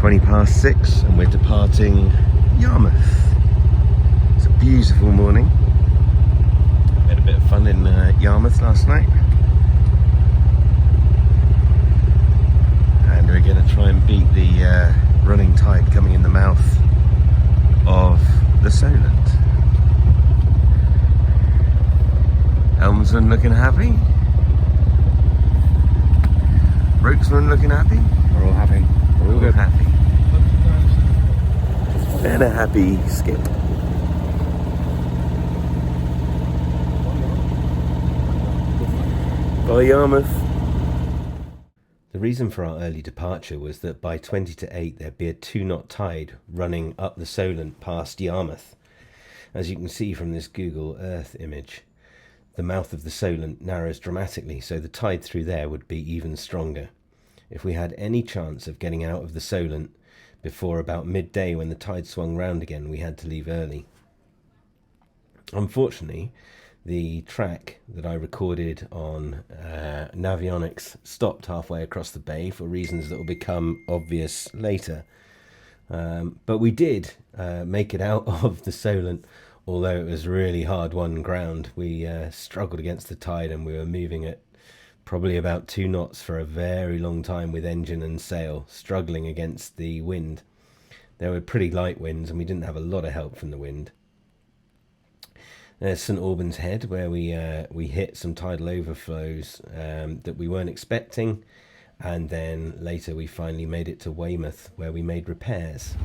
20 past 6 and we're departing Yarmouth. It's a beautiful morning. Had a bit of fun in Yarmouth last night. And we're going to try and beat the running tide coming in the mouth of the Solent. Helmsman looking happy. Ropesman looking happy. We're all happy. We're all good. Happy. And a happy skip. Bye Yarmouth. The reason for our early departure was that by 20 to 8 there'd be a 2-knot tide running up the Solent past Yarmouth. As you can see from this Google Earth image, the mouth of the Solent narrows dramatically, so the tide through there would be even stronger. If we had any chance of getting out of the Solent before about midday when the tide swung round again, we had to leave early. Unfortunately, the track that I recorded on Navionics stopped halfway across the bay for reasons that will become obvious later. But we did make it out of the Solent, although it was really hard-won ground. We struggled against the tide and we were moving at probably about 2 knots for a very long time with engine and sail, struggling against the wind. There were pretty light winds and we didn't have a lot of help from the wind. There's St Alban's Head, where we hit some tidal overflows that we weren't expecting, and then later we finally made it to Weymouth, where we made repairs.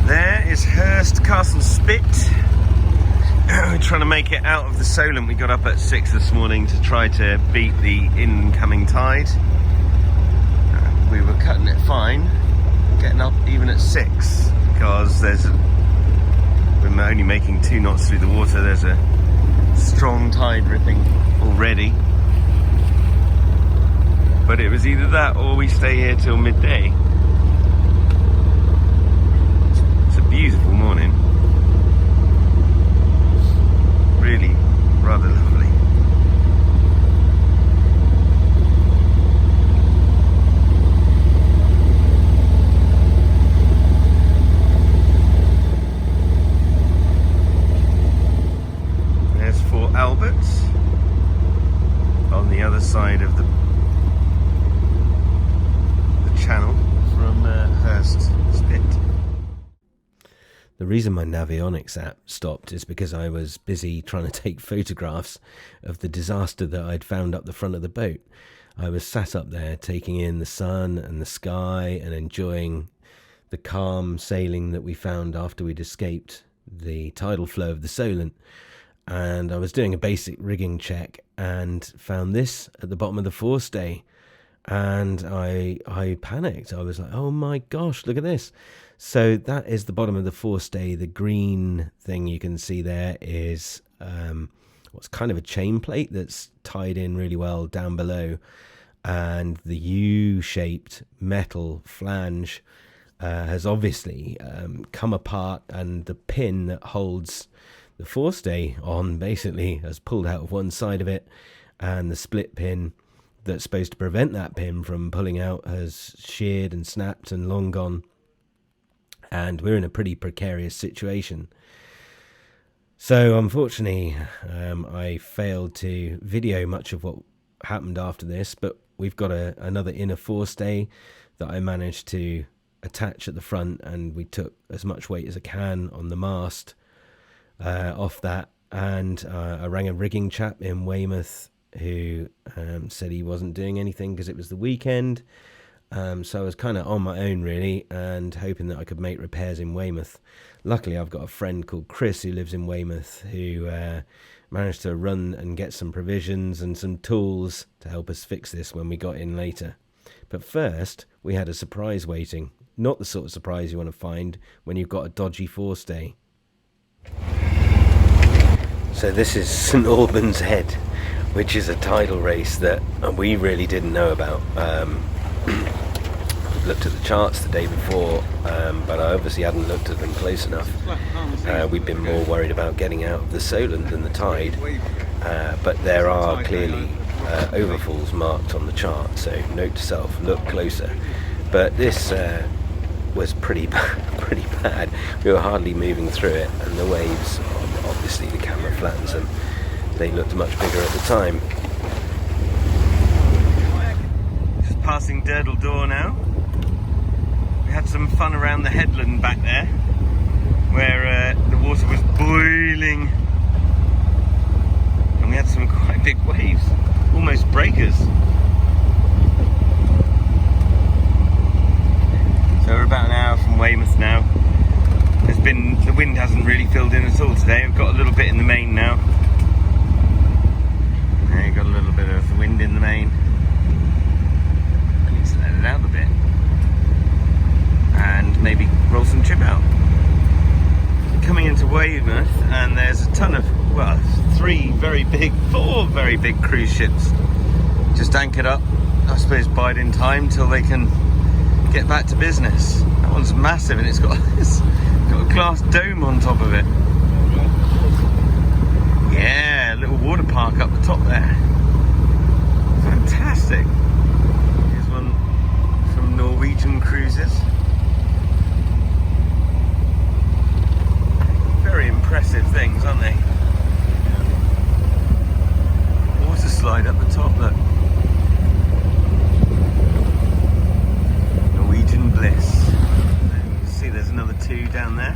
There is Hurst Castle Spit. We're trying to make it out of the Solent. We got up at 6 this morning to try to beat the incoming tide. We were cutting it fine, getting up even at 6 because we're only making 2 knots through the water. There's a strong tide ripping already. But it was either that or we stay here till midday. It's a beautiful morning. Really rather lovely. There's St Alban on the other side of the channel from Hurst Spit. The reason my Navionics app stopped is because I was busy trying to take photographs of the disaster that I'd found up the front of the boat. I was sat up there taking in the sun and the sky and enjoying the calm sailing that we found after we'd escaped the tidal flow of the Solent. And I was doing a basic rigging check and found this at the bottom of the forestay. And I panicked. I was like, oh my gosh, look at this. So that is the bottom of the forestay. The green thing you can see there is what's kind of a chain plate that's tied in really well down below. And the U-shaped metal flange has obviously come apart, and the pin that holds the forestay on basically has pulled out of one side of it, and the split pin that's supposed to prevent that pin from pulling out has sheared and snapped and long gone. And we're in a pretty precarious situation. So unfortunately, I failed to video much of what happened after this, but we've got another inner forestay that I managed to attach at the front, and we took as much weight as I can on the mast off that. And I rang a rigging chap in Weymouth who said he wasn't doing anything because it was the weekend. So I was kind of on my own really, and hoping that I could make repairs in Weymouth. Luckily I've got a friend called Chris who lives in Weymouth who managed to run and get some provisions and some tools to help us fix this when we got in later. But first we had a surprise waiting. Not the sort of surprise you want to find when you've got a dodgy forestay. So this is St Alban's Head, which is a tidal race that we really didn't know about. Looked at the charts the day before, but I obviously hadn't looked at them close enough. We've been more worried about getting out of the Solent than the tide, but there are clearly overfalls marked on the chart, so note to self, look closer. But this was pretty bad. We were hardly moving through it, and the waves, obviously the camera flattens them, they looked much bigger at the time. Just passing Durdle Door now. We had some fun around the headland back there, where the water was boiling, and we had some quite big waves, almost breakers. So we're about an hour from Weymouth now. The wind hasn't really filled in at all today. We've got a little bit in the main now. Now you've got a little bit of the wind in the main. I need to let it out a bit. And maybe roll some chip out. Coming into Weymouth, and there's a ton of, well, four very big cruise ships just anchored up. I suppose biding time till they can get back to business. That one's massive, and it's got a glass dome on top of it. Yeah, a little water park up the top there. Fantastic. Here's one from Norwegian Cruises. Very impressive things, aren't they? Water slide up the top, look. Norwegian Bliss. You can see there's another two down there.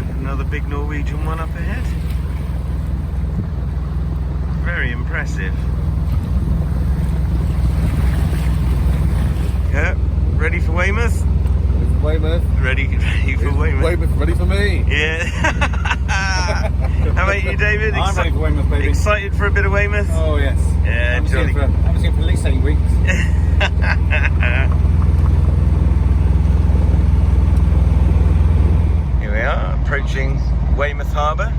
And another big Norwegian one up ahead. Very impressive. Yeah, ready for Weymouth? Weymouth. Ready for Weymouth. Weymouth, ready for me. Yeah. How about you, David? I'm ready for Weymouth, baby. Excited for a bit of Weymouth? Oh, yes. Yeah, I was here for at least 8 weeks. Here we are, approaching Weymouth Harbour.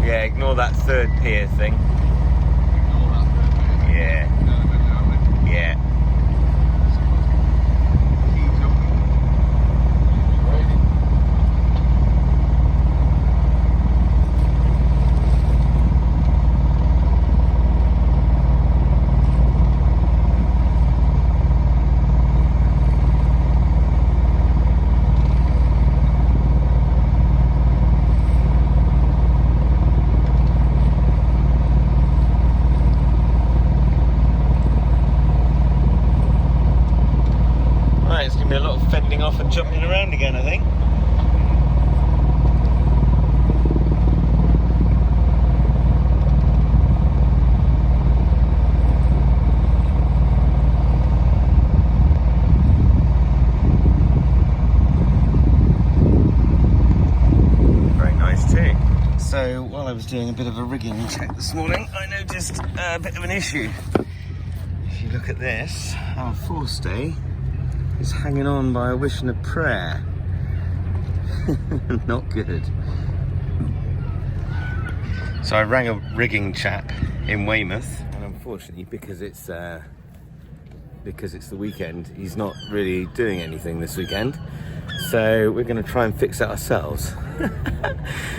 Yeah, ignore that third pier thing. Yeah. Yeah. Off and jumping around again, I think. Very nice too. So while I was doing a bit of a rigging check this morning, I noticed a bit of an issue. If you look at this, our forestay is hanging on by a wish and a prayer. Not good. So I rang a rigging chap in Weymouth, and unfortunately, because it's the weekend, he's not really doing anything this weekend. So we're going to try and fix it ourselves.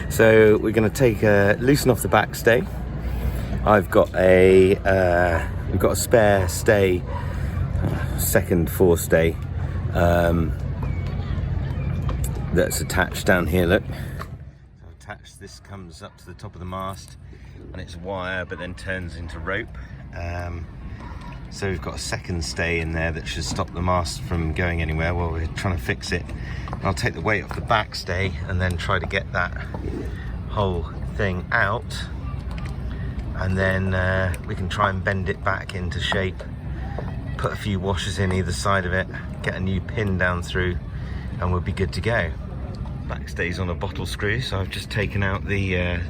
So we're going to loosen off the backstay. We've got a spare stay, second forestay. That's attached down here, look. So attached, this comes up to the top of the mast, and it's wire but then turns into rope. So we've got a second stay in there that should stop the mast from going anywhere while we're trying to fix it. And I'll take the weight off the back stay and then try to get that whole thing out, and then we can try and bend it back into shape, put a few washers in either side of it, get a new pin down through, and we'll be good to go. Backstay's on a bottle screw, so I've just taken out the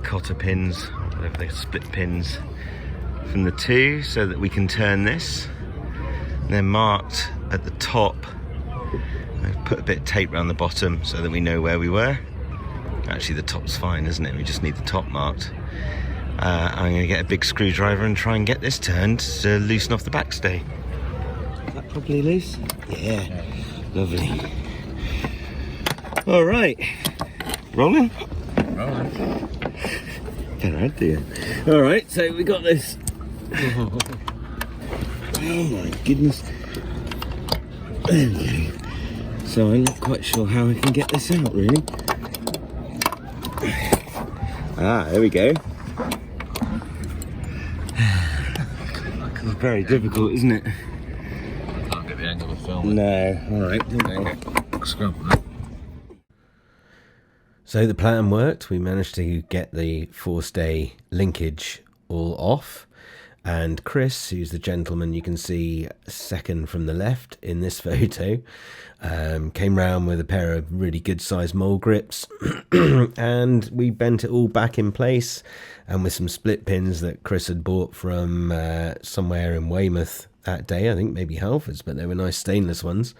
cotter pins, whatever they split pins, from the two so that we can turn this. And they're marked at the top. I've put a bit of tape around the bottom so that we know where we were. Actually, the top's fine, isn't it? We just need the top marked. I'm going to get a big screwdriver and try and get this turned to loosen off the backstay. Properly loose? Yeah. Lovely. All right. Rolling? Rolling. Better add, do you? All right, so we got this. Oh my goodness. There we go. So I'm not quite sure how I can get this out, really. Ah, there we go. It's very difficult, isn't it? I can't get the angle of film. No. All right. Scrub. So the plan worked. We managed to get the forestay linkage all off. And Chris, who's the gentleman you can see second from the left in this photo, came round with a pair of really good sized mole grips and we bent it all back in place, and with some split pins that Chris had bought from somewhere in Weymouth that day, I think maybe Halfords, but they were nice stainless ones.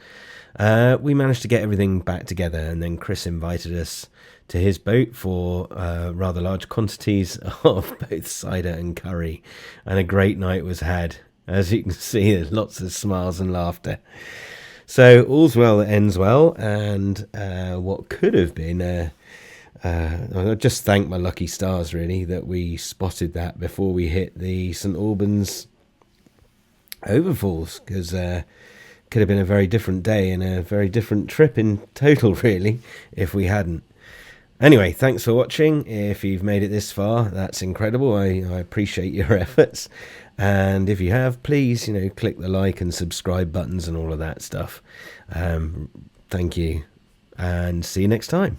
We managed to get everything back together, and then Chris invited us to his boat for rather large quantities of both cider and curry, and a great night was had. As you can see, there's lots of smiles and laughter. So all's well that ends well, and what could have been I just thank my lucky stars really that we spotted that before we hit the St Albans overfalls, because could have been a very different day and a very different trip in total really if we hadn't. Anyway, thanks for watching. If you've made it this far, that's incredible. I appreciate your efforts. And if you have, please, click the like and subscribe buttons and all of that stuff. Thank you. And see you next time.